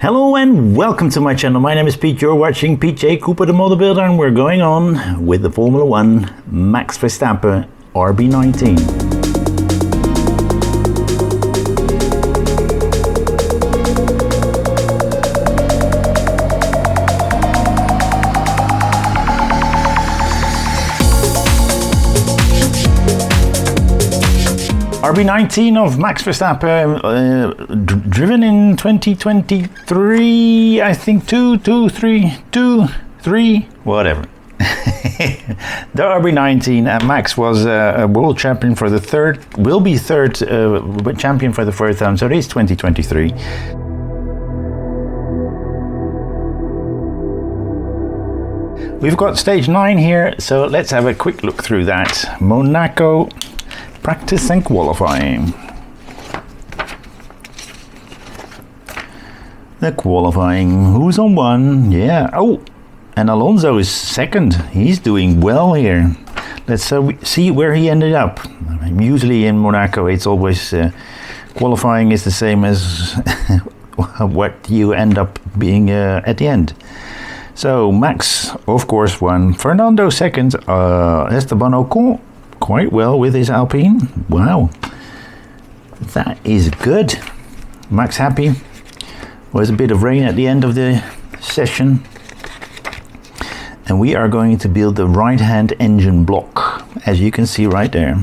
Hello and welcome to my channel. My name is Pete. You're watching Pete J. Cooper the Motor Builder, and we're going on with the Formula One Max Verstappen RB19. RB19 of Max Verstappen, driven in 2023, I think, 2, 3, whatever. The RB19, Max was a world champion for the third, will be third champion for the first time, so it is 2023. We've got stage 9 here, so let's have a quick look through that. Monaco. Practice and qualifying. The qualifying, who's on 1? Yeah, oh, and Alonso is second. He's doing well here. Let's see where he ended up. Usually in Monaco, it's always qualifying is the same as what you end up being at the end. So Max, of course, won. Fernando second. Esteban Ocon quite well with his Alpine. Wow, that is good. Max happy. Was a bit of rain at the end of the session, and we are going to build the right hand engine block, as you can see right there,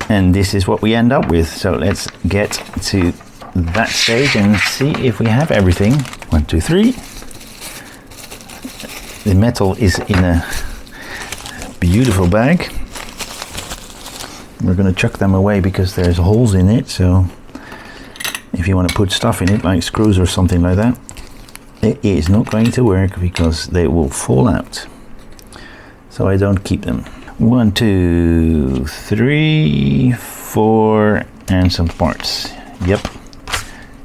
and this is what we end up with. So let's get to that stage and see if we have everything. 1, 2, 3. The metal is in a beautiful bag. We're going to chuck them away because there's holes in it, so if you want to put stuff in it like screws or something like that, it is not going to work because they will fall out, so I don't keep them. 1, 2, 3, 4 and some parts. Yep,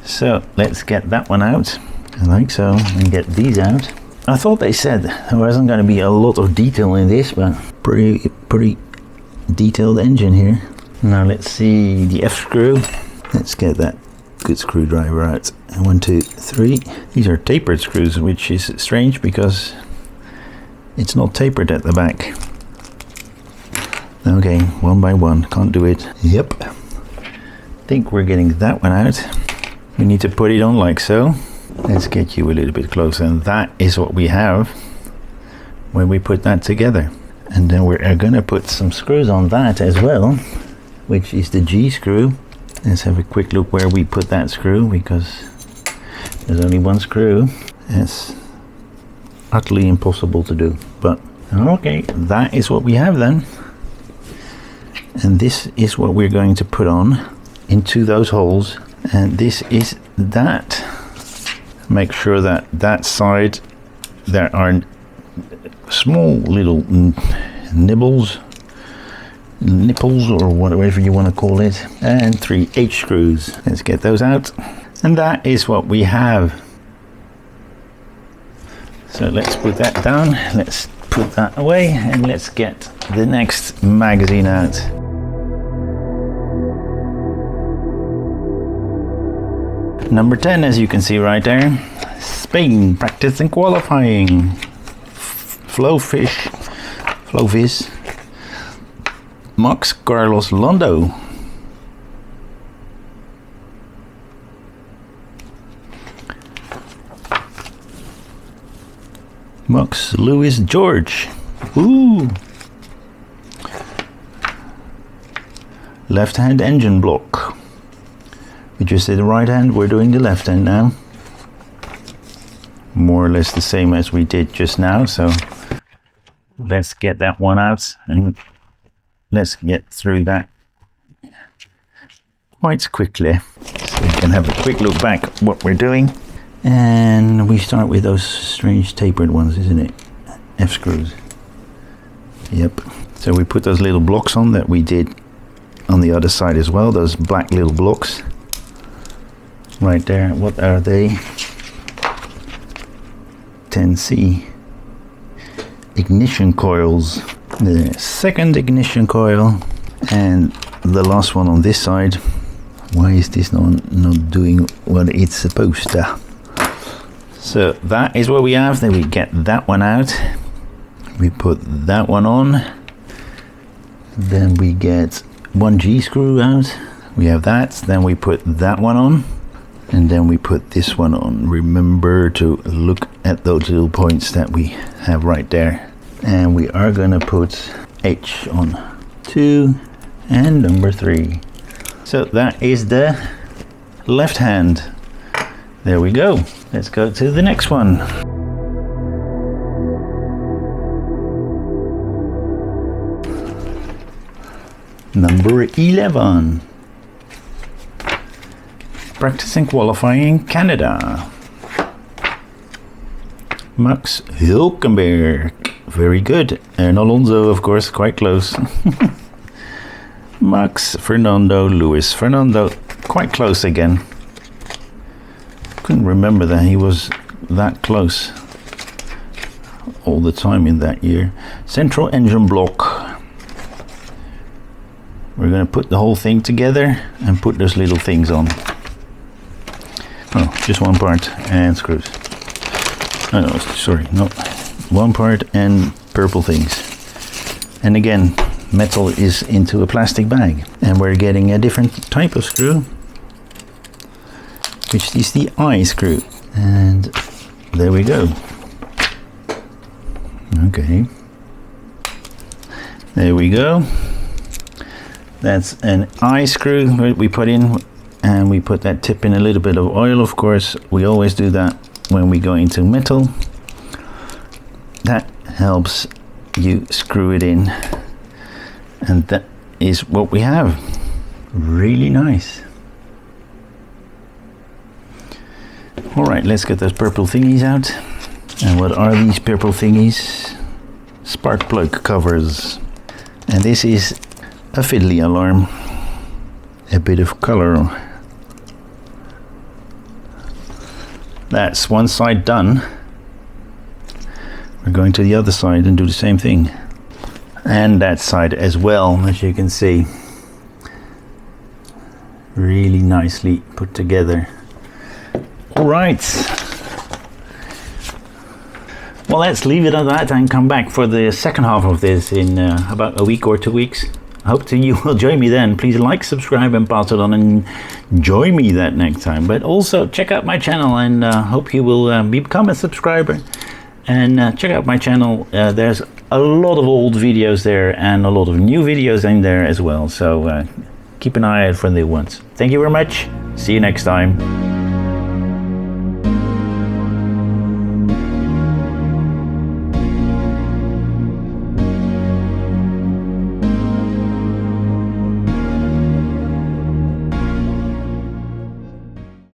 so let's get that one out like so and get these out. I thought they said there wasn't going to be a lot of detail in this, but pretty detailed engine here. Now let's see the F screw. Let's get that good screwdriver out. 1, 2, 3. These are tapered screws, which is strange because it's not tapered at the back. Okay, one by one, can't do it. Yep. Think we're getting that one out. We need to put it on like so. Let's get you a little bit closer, and that is what we have when we put that together. And then we're gonna put some screws on that as well, which is the G screw. Let's have a quick look where we put that screw, because there's only one screw. It's utterly impossible to do, but okay, that is what we have then. And this is what we're going to put on into those holes, and this is that. Make sure that that side there are small little nipples or whatever you want to call it, and 3 H screws. Let's get those out, and that is what we have. So let's put that down, let's put that away, and let's get the next magazine out. Number 10, as you can see right there, Spain, practice and qualifying. Flowvis, Max Carlos Lando. Max Lewis George. Ooh. Left hand engine block. We just did the right hand, we're doing the left hand now. More or less the same as we did just now, so let's get that one out and let's get through that quite quickly, so we can have a quick look back at what we're doing. And we start with those strange tapered ones, isn't it? F screws. Yep. So we put those little blocks on that we did on the other side as well, those black little blocks. Right there, what are they? 10C. Ignition coils. The second ignition coil, and the last one on this side, Why is this not doing what it's supposed to? So that is what we have. Then we get that one out. We put that one on. Then we get one G screw out. We have that. Then we put that one on. And then we put this one on. Remember to look at those little points that we have right there. And we are gonna put H on 2 and number 3. So that is the left hand. There we go. Let's go to the next one. Number 11. Practice and qualifying Canada. Max Hulkenberg. Very good. And Alonso, of course, quite close. Max, Fernando, Lewis. Fernando, quite close again. Couldn't remember that he was that close all the time in that year. Central engine block. We're going to put the whole thing together and put those little things on. Oh, just one part and screws. Oh, no, sorry, no. One part and purple things. And again, metal is into a plastic bag. And we're getting a different type of screw, which is the I screw. And there we go. Okay. There we go. That's an I screw that we put in, and we put that tip in a little bit of oil, of course. We always do that when we go into metal. That helps you screw it in. And that is what we have. Really nice. All right, let's get those purple thingies out. And what are these purple thingies? Spark plug covers. And this is a fiddly alarm. A bit of color. That's one side done. We're going to the other side and do the same thing. And that side as well, as you can see. Really nicely put together. All right. Well, let's leave it at that and come back for the second half of this in about a week or 2 weeks. I hope you will join me then. Please like, subscribe and pass it on and join me that next time. But also check out my channel, and hope you will become a subscriber. And check out my channel. There's a lot of old videos there and a lot of new videos in there as well. So keep an eye out for the new ones. Thank you very much. See you next time.